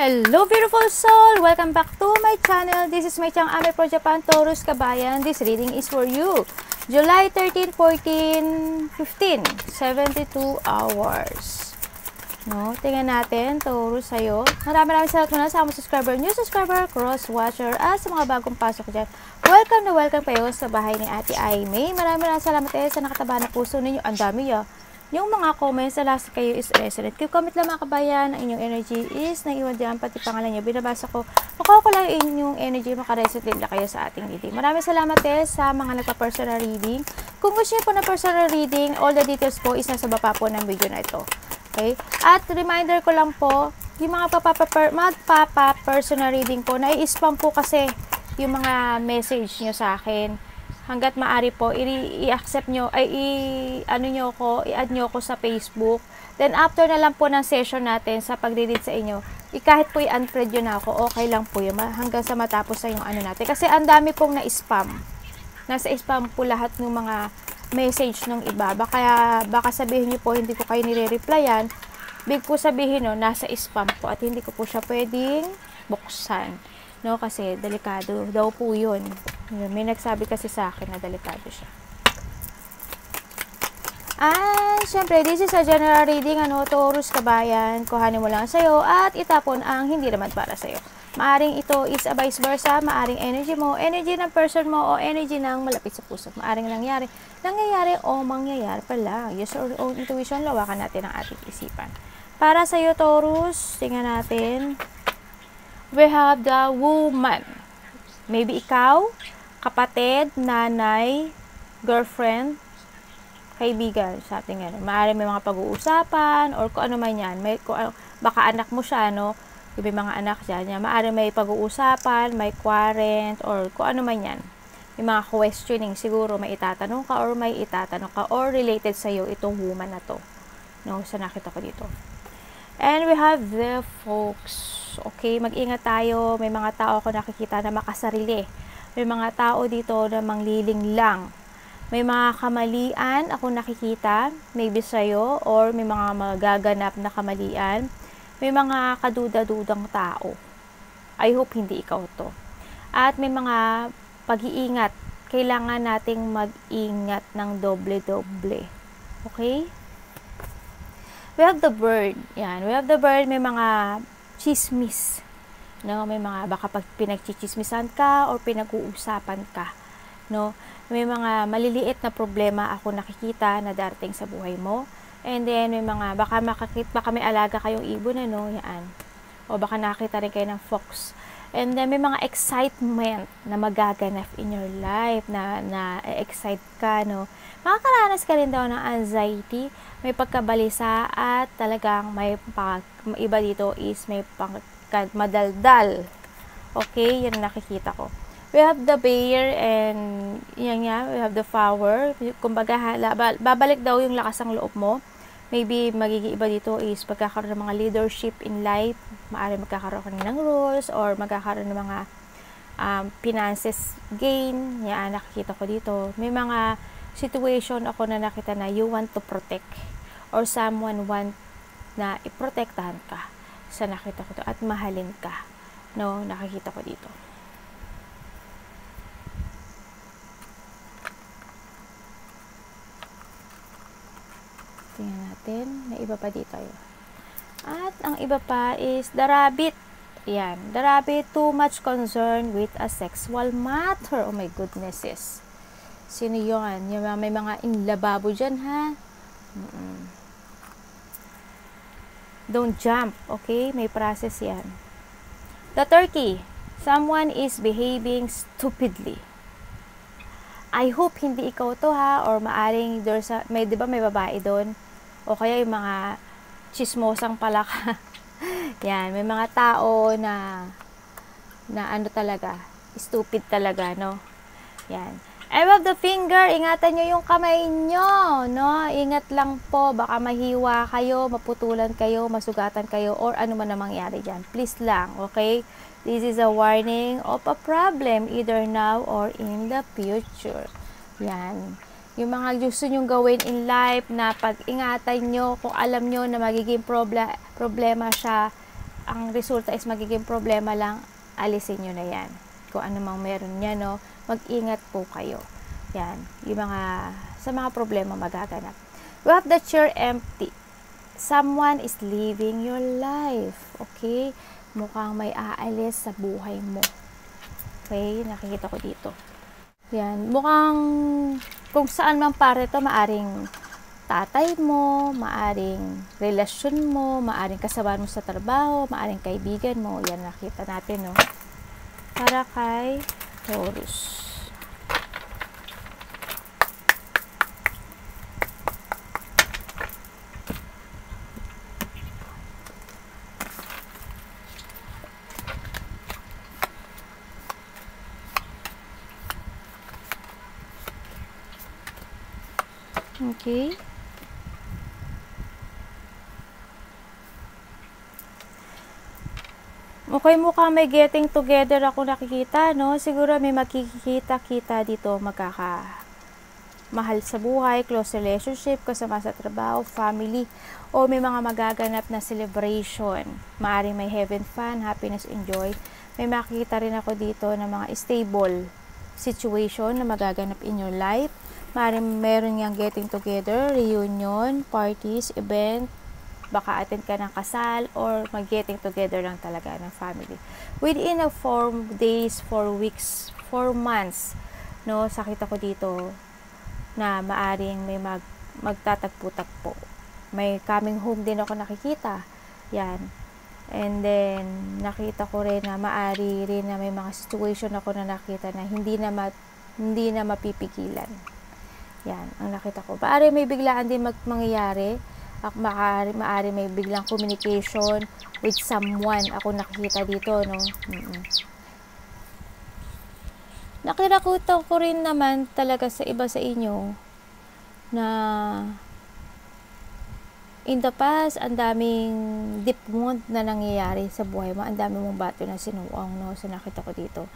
Hello beautiful soul! Welcome back to my channel. This is my Chang Ame from Japan, Taurus Kabayan. This reading is for you. July 13, 14, 15, 72 hours. No, tingnan natin, Taurus sa'yo. Maraming salamat muna sa mga subscriber, new subscriber, cross-watcher, at sa mga bagong pasok dyan. Welcome na welcome kayo sa bahay ni Ate Aimee. Maraming salamat sa nakataba na puso ninyo. Ang dami ya. Yung mga comments na last kayo is resonant. Comment lang mga kabayan, ang inyong energy is naiwan dyan, pati pangalan nyo. Binabasa ko, makuha ko lang inyong energy, makaresonate lang kayo sa ating reading. Maraming salamat sa mga nagpa-personal reading. Kung gusto nyo po na personal reading, all the details po is nasa baba po ng video na ito. Okay? At reminder ko lang po, yung mga magpapa-personal reading po, nai-spam po kasi yung mga message nyo sa akin. Hanggat maaari po, i-accept nyo, ay i-add nyo ko sa Facebook. Then, after na lang po ng session natin sa pag-read sa inyo, kahit po i-unfriend yun ako, okay lang po yun, hanggang sa matapos sa yung ano natin. Kasi ang dami pong na-spam. Nasa spam po lahat ng mga message ng iba. Baka sabihin nyo po, hindi ko kayo nire-replyan. Big po sabihin, no, nasa spam po at hindi ko po siya pwedeng buksan. No, kasi delikado daw po yun. May nagsabi kasi sa akin na delikado siya. Syempre, this is a general reading, Taurus Kabayan. Kuhanin mo lang sa'yo at itapon ang hindi naman para sa'yo. Maaring ito is a vice versa, maaring energy mo, energy ng person mo, o energy ng malapit sa puso. Maaring nangyayari o mangyayari pala. Yes or own intuition, lawakan natin ang ating isipan. Para sa'yo, Taurus, tingnan natin. We have the woman. Maybe ikaw, kapatid, nanay, girlfriend, kaibigan, sa ating ano. Maaari may mga pag-uusapan or kung ano man yan. Baka anak mo siya, no? May mga anak dyan. Maaari may pag-uusapan, may quarrent, or kung ano man yan. May mga questioning. Siguro may itatanong ka or related sa'yo itong woman na to. No? Sa nakita ko dito. And we have the folks. Okay, mag-ingat tayo. May mga tao ako nakikita na makasarili. May mga tao dito na mangliling lang. May mga kamalian ako nakikita, maybe sa'yo, or may mga magaganap na kamalian. May mga kaduda-dudang tao. I hope hindi ikaw to. At may mga pag-iingat. Kailangan nating mag-ingat ng doble-doble. Okay? We have the bird. Yan. We have the bird. May mga chismis. No? May mga, baka pag pinagchichismisan ka or pinag-uusapan ka. No? May mga maliliit na problema ako nakikita na darating sa buhay mo. And then, may mga, baka may alaga kayong ibon, yan. O baka nakita rin kayo ng fox. And then, may mga excitement na magaganap in your life, na excite ka, no? Makakaranas ka rin daw ng anxiety, may pagkabalisa, at talagang may iba dito is may madaldal. Okay, yan nakikita ko. We have the bear and yan nga, we have the flower. Kumbaga, babalik daw yung lakas ng loob mo. Maybe magiging iba dito is magkakaroon ng mga leadership in life. Maaari magkakaroon ng rules or magkakaroon ng mga finances gain. Yan, nakikita ko dito. May mga situation ako na nakita na you want to protect or someone want na iprotektahan ka sa nakita ko to at mahalin ka, no, nakikita ko dito. Tingnan natin, may iba pa dito yun. At ang iba pa is the rabbit. Yan, the rabbit too much concerned with a sexual matter. Oh my goodnesses. Sino yun? Yung may mga inlababo dyan, ha? Don't jump, okay? May process yan. The turkey. Someone is behaving stupidly. I hope hindi ikaw to, ha? Or maaring, di ba may babae doon? O kaya yung mga chismosang palaka. Yan, may mga tao na ano talaga, stupid talaga, no? Yan. I love the finger. Ingatan nyo yung kamay nyo, no? Ingat lang po. Baka mahiwa kayo, maputulan kayo, masugatan kayo, or ano man na mangyari dyan. Please lang, okay? This is a warning of a problem either now or in the future. Yan. Yung mga gusto nyong gawin in life na pag-ingatan nyo, kung alam nyo na magiging problema siya, ang resulta is magiging problema lang, alisin nyo na yan. Kung ano mang meron niya, no, mag-ingat po kayo. Yan, yung sa mga problema magaganap. You have the chair empty. Someone is living your life. Okay? Mukhang may aalis sa buhay mo. Okay? Nakikita ko dito. Yan. Mukhang kung saan man pare to, maaring tatay mo, maaring relasyon mo, maaring kasama mo sa trabaho, maaring kaibigan mo. Yan, nakita natin, no? Para kay Taurus. Okay. Okay, mukhang may getting together ako nakikita, no? Siguro may makikita-kita dito, mahal sa buhay, close relationship, kasama sa trabaho, family, o may mga magaganap na celebration. Maaring may heaven fun, happiness, enjoy. May makikita rin ako dito na mga stable situation na magaganap in your life. Maaring meron yang getting together, reunion, parties, event, baka attend ka ng kasal, or mag-getting together lang talaga ng family. Within a 4 days, 4 weeks, 4 months, no, sakita ko dito na maaring may magtatagpo-tagpo. May coming home din ako nakikita. Yan. And then, nakita ko rin na maari rin na may mga situation ako na nakita na hindi na mapipigilan. Yan, ang nakita ko. Maari may biglaan din mangyayari. Maari may biglang communication with someone. Ako nakikita dito, no? Nakirakuta ko rin naman talaga sa iba sa inyo na in the past, ang daming deep wound na nangyayari sa buhay mo. Ang dami mong bato na sinuwang, no? So, nakita ko dito.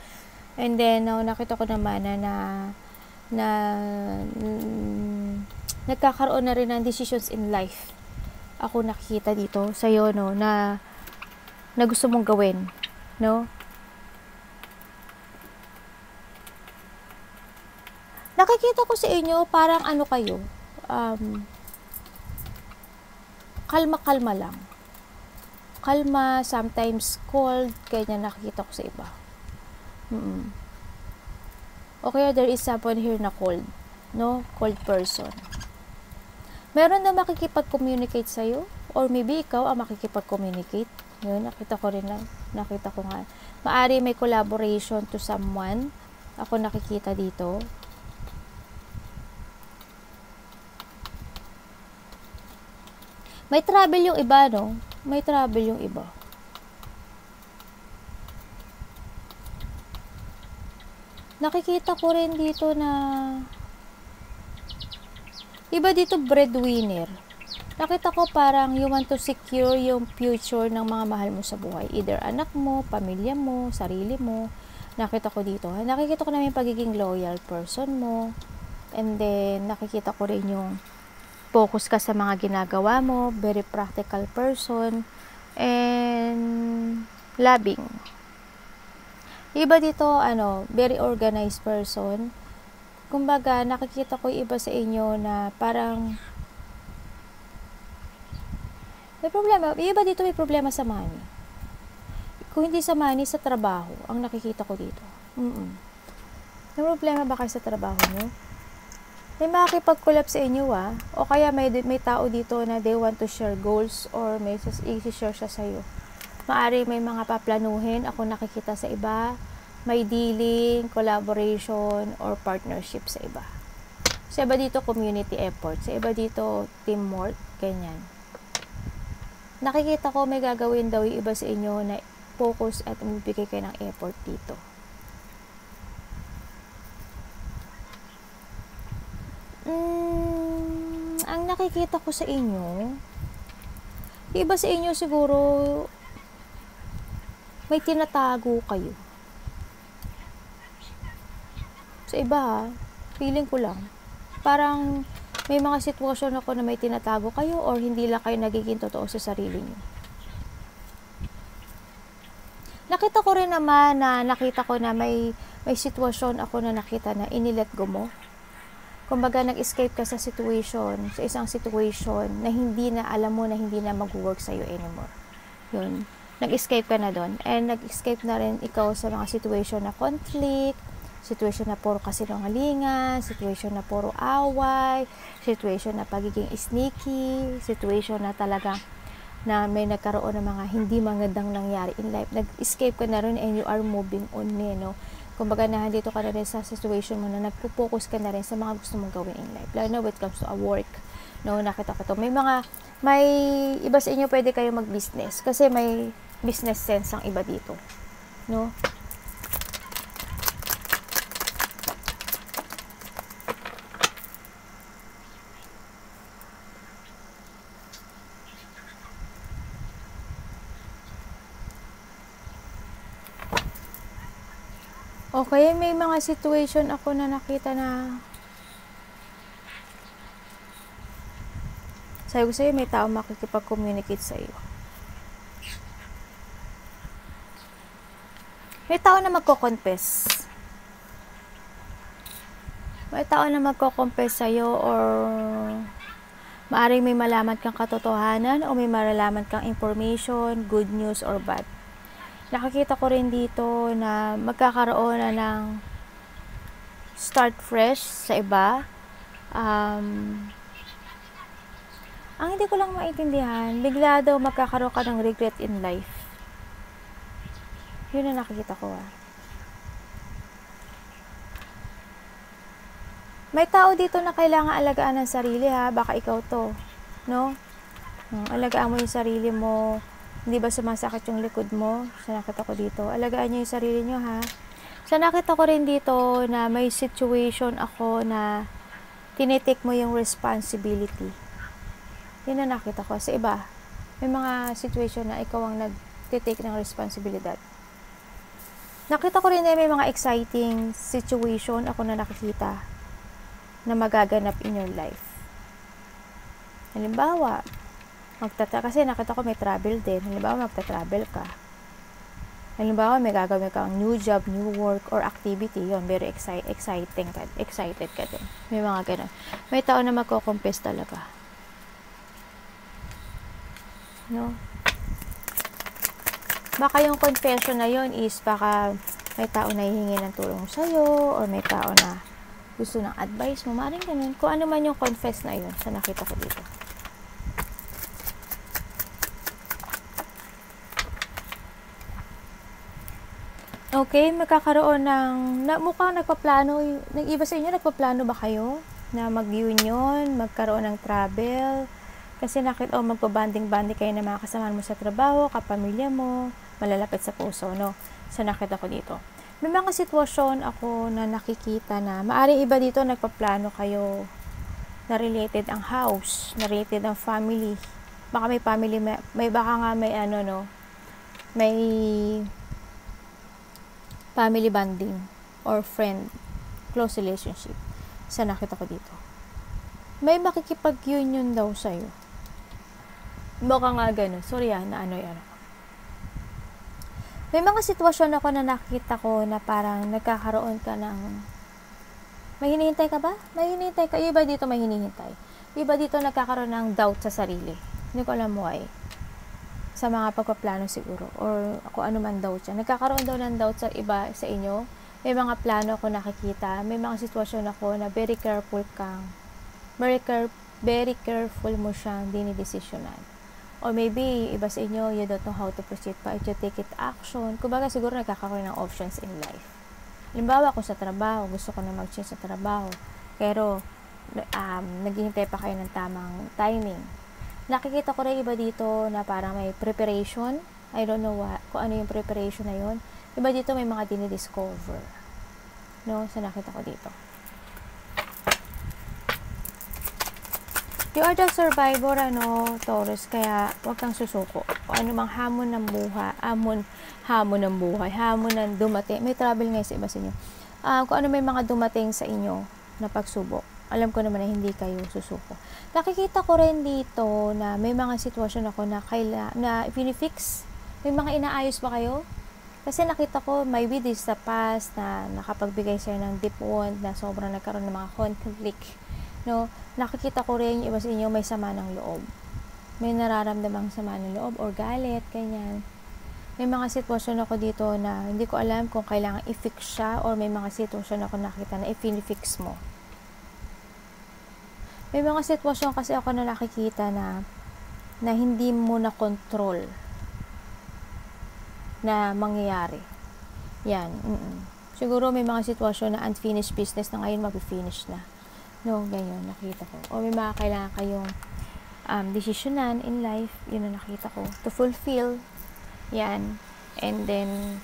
And then, nakita ko naman na nagkakaroon na rin ng decisions in life. Ako nakikita dito sa'yo, no? Na gusto mong gawin, no? Nakikita ko sa inyo, parang ano kayo, kalma-kalma lang. Kalma, sometimes cold, ganyan nakikita ko sa iba. Okay, there is someone here na cold, no? Cold person. Meron na makikipag-communicate sa'yo, or maybe ikaw ang makikipag-communicate. Yun, nakita ko nga. Maari may collaboration to someone. Ako nakikita dito. May travel yung iba, no? May travel yung iba. Nakikita ko rin dito na iba dito breadwinner. Nakita ko parang you want to secure yung future ng mga mahal mo sa buhay. Either anak mo, pamilya mo, sarili mo. Nakita ko dito. Nakikita ko na yung pagiging loyal person mo. And then, nakikita ko rin yung focus ka sa mga ginagawa mo, very practical person, and loving. Iba dito, very organized person. Kumbaga, nakikita ko iba sa inyo na parang may problema. Iba dito may problema sa money. Kung hindi sa money, sa trabaho, ang nakikita ko dito. May problema ba kayo sa trabaho nyo? May makakipag-collab sa inyo, o kaya may tao dito na they want to share goals or may i-share siya sa'yo. Maari may mga paplanuhin, ako nakikita sa iba, may dealing, collaboration, or partnership sa iba. Sa iba dito, community effort. Sa iba dito, teamwork, ganyan. Nakikita ko may gagawin daw yung iba sa inyo na focus at magbigay kayo ng effort dito. Ang nakikita ko sa inyo, iba sa inyo siguro may tinatago kayo. Sa iba, feeling ko lang, parang may mga sitwasyon ako na may tinatago kayo or hindi lang kayo nagiging totoo sa sarili niyo. Nakita ko rin naman na may sitwasyon ako na nakita na inilet go mo. Kumbaga, nag-escape ka sa isang situation na hindi na alam mo na hindi na mag-work sa'yo anymore. Yun. Nag-escape ka na doon. And nag-escape na rin ikaw sa mga situation na conflict, situation na puro kasinungalingan, situation na puro away, situation na pagiging sneaky, situation na talagang na may nagkaroon ng mga hindi magandang nangyari in life. Nag-escape ka na rin and you are moving on, no? Kumbaga, nandito ka na rin sa situation mo na nagpo-focus ka na rin sa mga gusto mong gawin in life. Lalo na when it comes to a work, no? Nakita ko to. May iba sa inyo pwede kayo mag-business kasi may business sense ang iba dito, no? Okay, may mga situation ako na nakita na sabi ko sa'yo, may tao makikipag-communicate sa'yo. May tao na magko-confess. May tao na magko-confess sa'yo or maaring may malaman kang katotohanan o may malalaman kang information, good news or bad. Nakikita ko rin dito na magkakaroon na ng start fresh sa iba. Ang hindi ko lang maintindihan, bigla daw magkakaroon ka ng regret in life. Yun ang nakikita ko. May tao dito na kailangan alagaan ng sarili, ha. Baka ikaw to, no? Alagaan mo yung sarili mo. Hindi ba sumasakit yung likod mo? Sa nakita ko dito. Alagaan nyo yung sarili nyo, ha. Sa nakita ko rin dito na may situation ako na tinitik mo yung responsibility. Yun na nakita ko. Sa iba, may mga situation na ikaw ang nag-take ng responsibilidad. Nakita ko rin na may mga exciting situation ako na nakikita na magaganap in your life. Halimbawa, kasi nakita ko may travel din. Halimbawa, magta-travel ka. Halimbawa, may gagawin kang new job, new work, or activity. Yun, very excited ka din. May mga ganun. May tao na magko-confess talaga. No? Baka yung confession na yun is baka may tao na hihingi ng tulong sa'yo or may tao na gusto ng advice mo. Maring ganun. Kung ano man yung confess na yun sa nakita ko dito. Okay, magkakaroon mukhang nagpaplano, ng iba sa inyo, nagpaplano ba kayo na mag-union, magkaroon ng travel? Kasi nakita magpabanding-banding kayo ng mga kasamahan mo sa trabaho, kapamilya mo, malalapit sa puso, no? Sa nakita ko dito. May mga sitwasyon ako na nakikita na, maaring iba dito nagpaplano kayo na related ang house, na related ang family. Baka may family, baka nga may may family bonding or friend, close relationship sa nakita ko dito. May makikipag-union daw sa'yo. Baka nga ganun. Sorry na yan. May mga sitwasyon ako na nakita ko na parang nagkakaroon ka ng may hinihintay ka ba? May hinihintay ka. Iba dito may hinihintay. Iba dito nagkakaroon ng doubt sa sarili. Hindi ko alam why. Sa mga pagpaplano siguro or kung ano man doubt siya. Nagkakaroon daw ng doubt sa iba sa inyo. May mga plano ako nakikita. May mga sitwasyon ako na very careful mo siyang dinidesisyonan. Or maybe iba sa inyo, you don't know how to proceed pa. If you take it action. Kumbaga siguro nagkakaroon ng options in life. Halimbawa, kung sa trabaho, gusto ko na mag-change sa trabaho. Pero naghihintay pa kayo ng tamang timing. Nakikita ko rin iba dito na parang may preparation. I don't know kung ano yung preparation na yun. Iba dito may mga dinidiscover. No? So, nakita ko dito. You are the survivor, Taurus. Kaya, huwag kang susuko. Kung ano mang hamon ng dumating. May travel ngayon sa iba sa inyo. Kung ano may mga dumating sa inyo na pagsubok. Alam ko naman na hindi kayo susuko. Nakikita ko rin dito na may mga sitwasyon ako na pinifix. May mga inaayos ba kayo? Kasi nakita ko, may with is the past na nakapagbigay sa'yo ng deep wound, na sobrang nagkaroon ng mga conflict. No? Nakikita ko rin yung iba sa inyo may sama ng loob. May nararamdamang sama ng loob or galit, ganyan. May mga sitwasyon ako dito na hindi ko alam kung kailangan i-fix siya or may mga sitwasyon ako nakita na i-fix mo. May mga sitwasyon kasi ako na nakikita na hindi mo na control na mangyayari. Yan. Siguro may mga sitwasyon na unfinished business na ngayon mag-finish na. No, ganyan, nakita ko. O may mga kailangan kayong desisyonan in life, yun na nakita ko. To fulfill, yan. And then,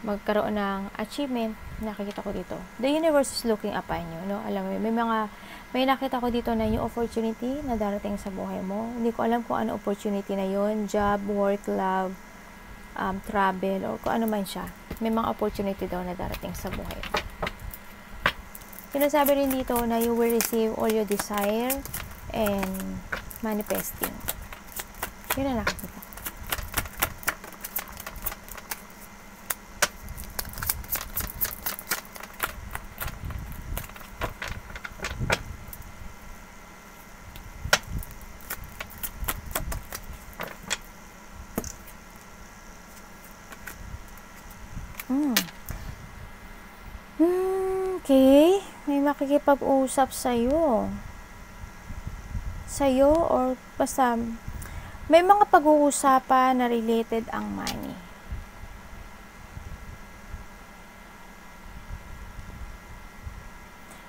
magkaroon ng achievement, nakikita ko dito. The universe is looking upon you, no? Alam mo, may nakita ko dito na yung opportunity na darating sa buhay mo. Hindi ko alam kung ano opportunity na yun. Job, work, love, travel, o kung ano man siya. May mga opportunity daw na darating sa buhay. Sinasabi rin dito na you will receive all your desire and manifesting. Yun na nakikita. Okay, may makikipag-usap sa'yo or basta may mga pag-uusapan na related ang money.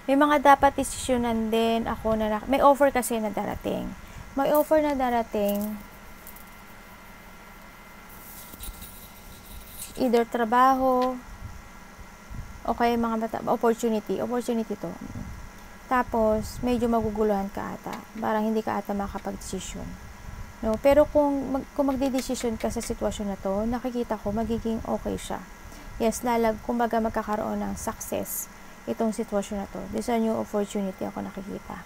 May mga dapat desisyonan din ako na may offer kasi na darating. May offer na darating, either trabaho o kaya mga opportunity to. Tapos, medyo maguguluhan ka ata. Parang hindi ka ata makapag-desisyon. No? Pero kung magdidesisyon ka sa sitwasyon na to, nakikita ko, magiging okay siya. Yes, kumbaga magkakaroon ng success itong sitwasyon na to. This is a new opportunity ako nakikita.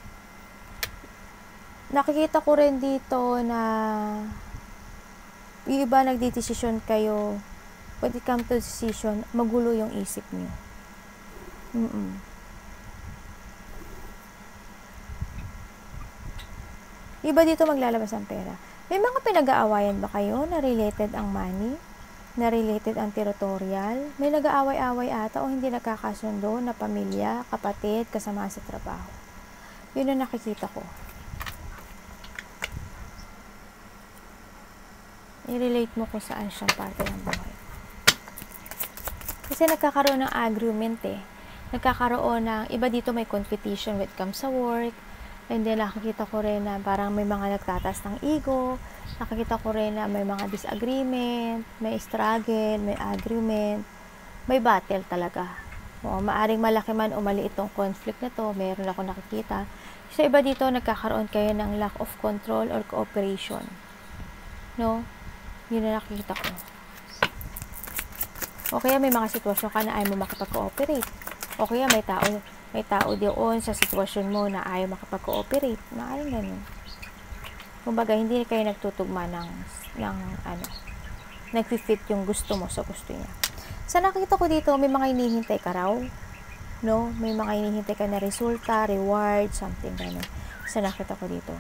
Nakikita ko rin dito na yung iba nagdidesisyon kayo, when it comes to decision, magulo yung isip niyo. Iba dito maglalabas ang pera. May mga pinag-aawayan ba kayo na related ang money? Na related ang territorial? May nag-aaway-away ata o hindi nagkakasundo na pamilya, kapatid, kasama sa trabaho. Yun ang nakikita ko. I-relate mo kung saan siyang parte ng buhay. Kasi nagkakaroon ng agreement Nagkakaroon ng, iba dito may competition when it comes sa work. And then nakikita ko rin na parang may mga nagtatas ng ego. Nakikita ko rin na may mga disagreement, may struggle, may agreement, may battle talaga. O, maaring malaki man o maliit tong conflict na to, meron ako nakikita. Sa iba dito, nagkakaroon kayo ng lack of control or cooperation. No? Yun na nakikita ko. O kaya may mga sitwasyon ka na ayaw mo makapag-cooperate. O kaya may tao doon sa sitwasyon mo na ayaw makapag-cooperate. Maaaring ganun. Kumbaga, hindi kayo nagtutugma nag-fit yung gusto mo sa gusto niya. Sa nakita ko dito, may mga hinihintay ka raw. No? May mga hinihintay ka na resulta, reward, something ganun. Sa nakita ko dito.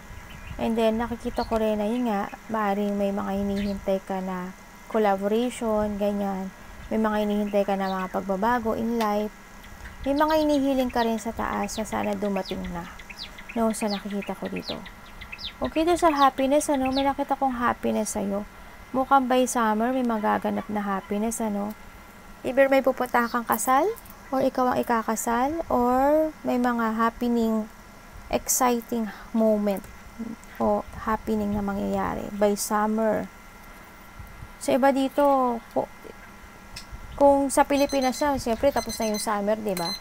And then, nakikita ko rin na yun nga, maaaring may mga hinihintay ka na collaboration, ganyan. May mga hinihintay ka na mga pagbabago in life. May mga inihiling ka rin sa taas na sana dumating na. No, sa nakikita ko dito. Okay, doon sa happiness, may nakita kong happiness sa'yo. Mukhang by summer, may magaganap na happiness, Either may pupunta kang kasal, or ikaw ang ikakasal, or may mga happening, exciting moment, o happening na mangyayari by summer. Sa iba dito, kung sa Pilipinas na, siyempre tapos na yung summer, diba?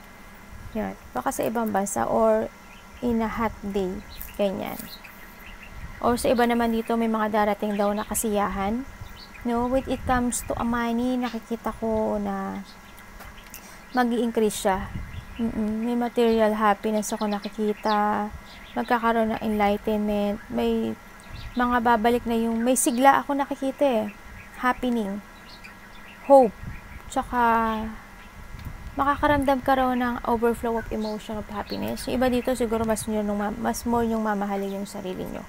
Yan. Baka sa ibang bansa or in a hot day, ganyan. Or sa iba naman dito, may mga darating daw na kasiyahan. No, when it comes to money, nakikita ko na mag-i-increase siya. May material happiness ako nakikita. Magkakaroon ng enlightenment. May mga babalik na yung, may sigla ako nakikita happening. Hope. Tsaka, makakaramdam ka raw ng overflow of emotion of happiness. Yung iba dito, siguro mas more yung mamahalin yung sarili nyo.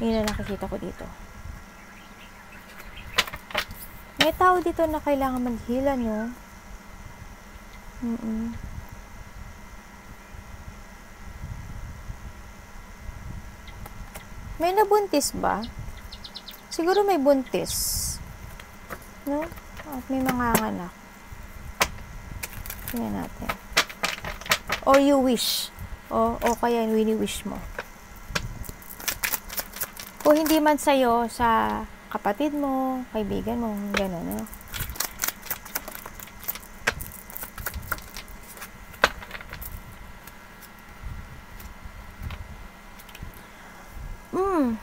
Yun na nakikita ko dito. May tao dito na kailangan maghila, no? May nabuntis ba? Siguro may buntis. No? At may mga anak. Tingnan natin. Or you wish. O kaya wini-wish mo. Kung hindi man sa'yo, sa kapatid mo, kaibigan mo, gano'n, no?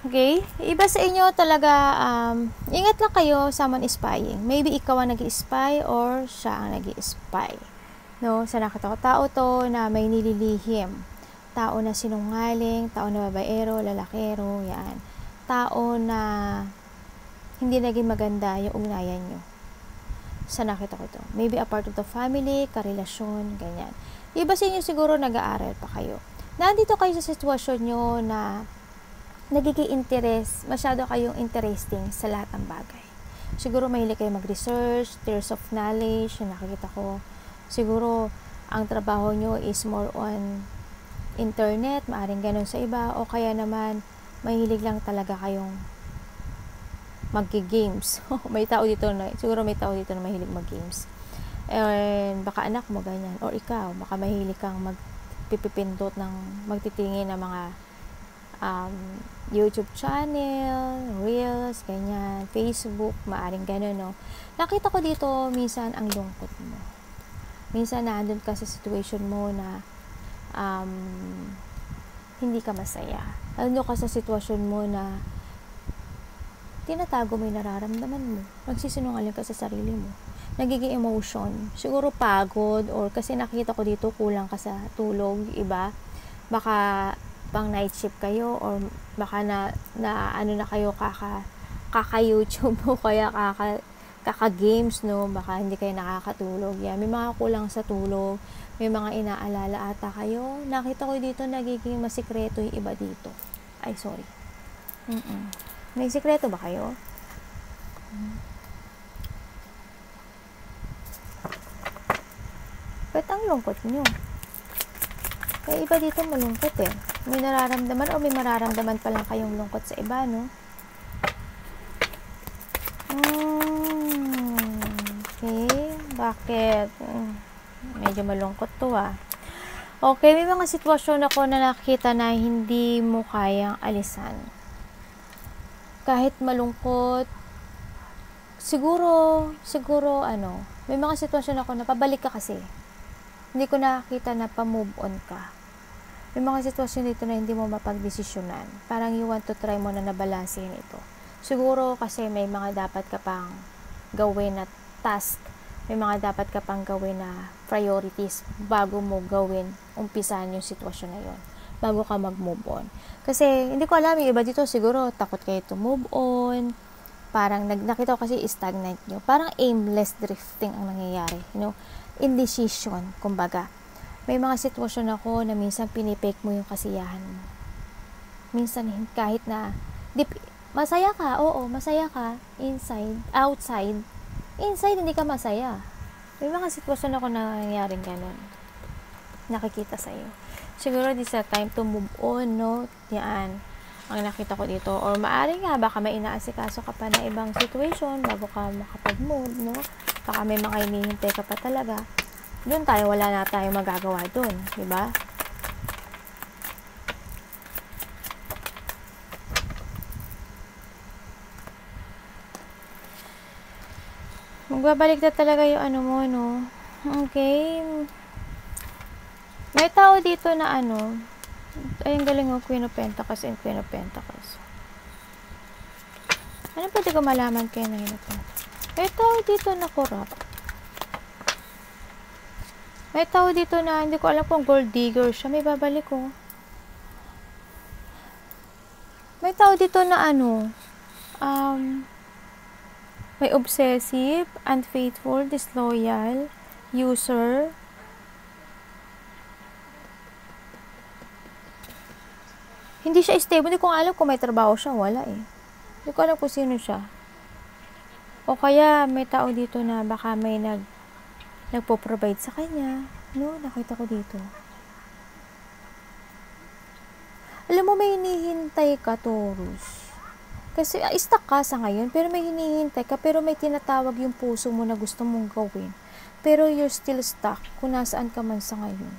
Okay. Iba sa inyo talaga, ingat lang kayo, someone is spying. Maybe ikaw ang nag-i-spy or siya ang nag-i-spy. No? Sa nakita ko, tao to na may nililihim. Tao na sinungaling, tao na babaero, lalakero, yan. Tao na hindi naging maganda yung ugnayan nyo. Sa nakita ko to. Maybe a part of the family, karelasyon, ganyan. Iba sa inyo siguro nag-aaral pa kayo. Nandito kayo sa sitwasyon nyo na nagiging interest, masyado kayong interesting sa lahat ng bagay. Siguro mahilig kayo mag-research, tears of knowledge, yung nakikita ko. Siguro, ang trabaho nyo is more on internet, maaring ganun sa iba, o kaya naman, mahilig lang talaga kayong mag-games. May tao dito na, siguro may tao dito na mahilig mag-games. And baka anak mo ganyan, or ikaw, baka mahilig kang magpipindot ng, magtitingin ng mga YouTube channel, Reels, ganyan, Facebook, maaring ganun, no? Nakita ko dito, minsan, ang lungkot mo. Minsan, nandun ka sa situation mo na hindi ka masaya. Nandun ka sa sitwasyon mo na tinatago mo yung nararamdaman mo. Nagsisinungaling ka sa sarili mo. Nagiging emotion. Siguro pagod, or kasi nakita ko dito, kulang ka sa tulog, iba. Baka pang night shift kayo, or baka na ano na kayo kaka-YouTube o kaya kaka-games, no? Baka hindi kayo nakakatulog. Yan. May mga kulang sa tulog, may mga inaalala ata kayo. Nakita ko dito, nagiging masikreto yung iba dito. Ay, sorry. May sikreto ba kayo? Ba't ang lungkot nyo? Kaya iba dito malungkot eh. May nararamdaman o may mararamdaman pa lang kayong lungkot sa iba, no? Okay. Bakit? Medyo malungkot to Okay, may mga sitwasyon ako na nakita na hindi mo kayang alisan. Kahit malungkot, siguro, may mga sitwasyon ako na pabalik ka kasi. Hindi ko nakakita na pa-move on ka. May mga sitwasyon dito na hindi mo mapagdesisyonan. Parang you want to try mo na nabalansehin ito. Siguro kasi may mga dapat ka pang gawin na task. May mga dapat ka pang gawin na priorities bago mo gawin, umpisahan yung sitwasyon na yun. Bago ka mag-move on. Kasi hindi ko alam, yung iba dito siguro takot kayo to move on. Parang nakita ko kasi stagnant nyo. Parang aimless drifting ang nangyayari. You know? Indecision, kumbaga. May mga sitwasyon ako na minsan pinipake mo yung kasiyahan mo. Minsan kahit na masaya ka, oo, masaya ka inside, outside. Inside hindi ka masaya. May mga sitwasyon ako na nangyaring ganun. Nakikita sa'yo. Siguro this is a time to move on, no? Yan ang nakita ko dito. Or maaari nga, baka may inaasikaso ka pa na ibang situation bago ka makapag-move, no? Baka may mga hinihintay ka pa talaga. Doon tayo, wala na tayo magagawa doon, di ba? Magbabalik na talaga yung ano mo, no? Okay. May tao dito na ay, ang galing ng Queen of Pentacles and Queen of Pentacles. Ano pwede ko malaman kayo na yun? May tao dito na corrupt. May tao dito na, hindi ko alam kung gold digger siya. May babalik ko. May tao dito na May obsessive, unfaithful, disloyal, user, hindi siya stable. Hindi ko alam kung may trabaho siya. Wala eh. Hindi ko alam kung sino siya. O kaya may tao dito na baka may nagpo-provide sa kanya. No, nakita ko dito. Alam mo, may hinihintay ka, Taurus. Kasi stuck ka sa ngayon, pero may hinihintay ka, pero may tinatawag yung puso mo na gusto mong gawin. Pero you're still stuck kung nasaan ka man sa ngayon.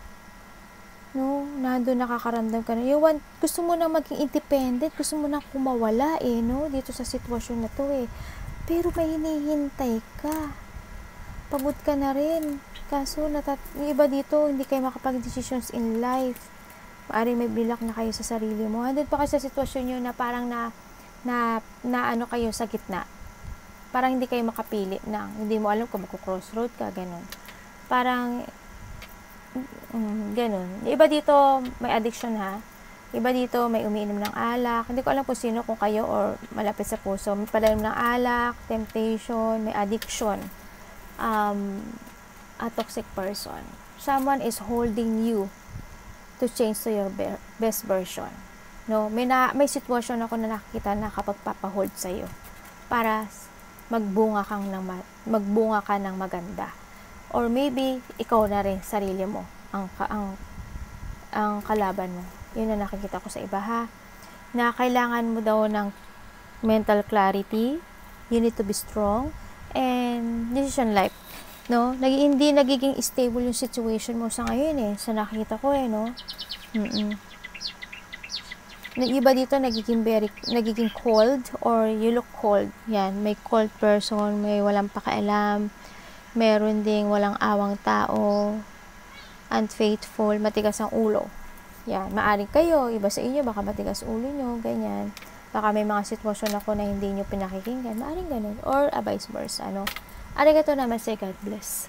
No, nandun nakakaramdam ka na. Gusto mo na maging independent, gusto mo na kumawala eh, no, dito sa sitwasyon na to eh. Pero may hinihintay ka. Pagod ka na rin. Kaso, yung iba dito, hindi kayo makapag-decisions in life. Maaring may bilak na kayo sa sarili mo. Andun pa kayo sa sitwasyon nyo na parang na ano kayo sa gitna. Parang hindi kayo makapili na. Hindi mo alam kung magko-crossroad ka, ganun. Parang, ganun. Iba dito, may addiction ha. Iba dito, may umiinom ng alak. Hindi ko alam kung sino, kung kayo or malapit sa puso. May palalim ng alak, temptation, may addiction. A toxic person. Someone is holding you to change to your best version. No, may sitwasyon ako na nakikita na kapag papahold sa iyo para magbunga ka ng maganda. Or maybe ikaw na rin sarili mo ang kalaban mo. Yun ang nakikita ko sa iba ha. Na kailangan mo daw ng mental clarity, you need to be strong, and decision life. No, hindi nagiging stable yung situation mo sa ngayon eh. Sa nakikita ko eh, no. Iba dito nagiging cold or you look cold. Yan, may cold person, may walang pakialam, meron ding walang awang tao, unfaithful, matigas ang ulo. Yan, maaring kayo, iba sa inyo, baka matigas ulo nyo, ganyan. Baka may mga sitwasyon ako na hindi nyo pinakikinggan, maaring ganun. Or vice versa, ano. Arigato namaste, God bless.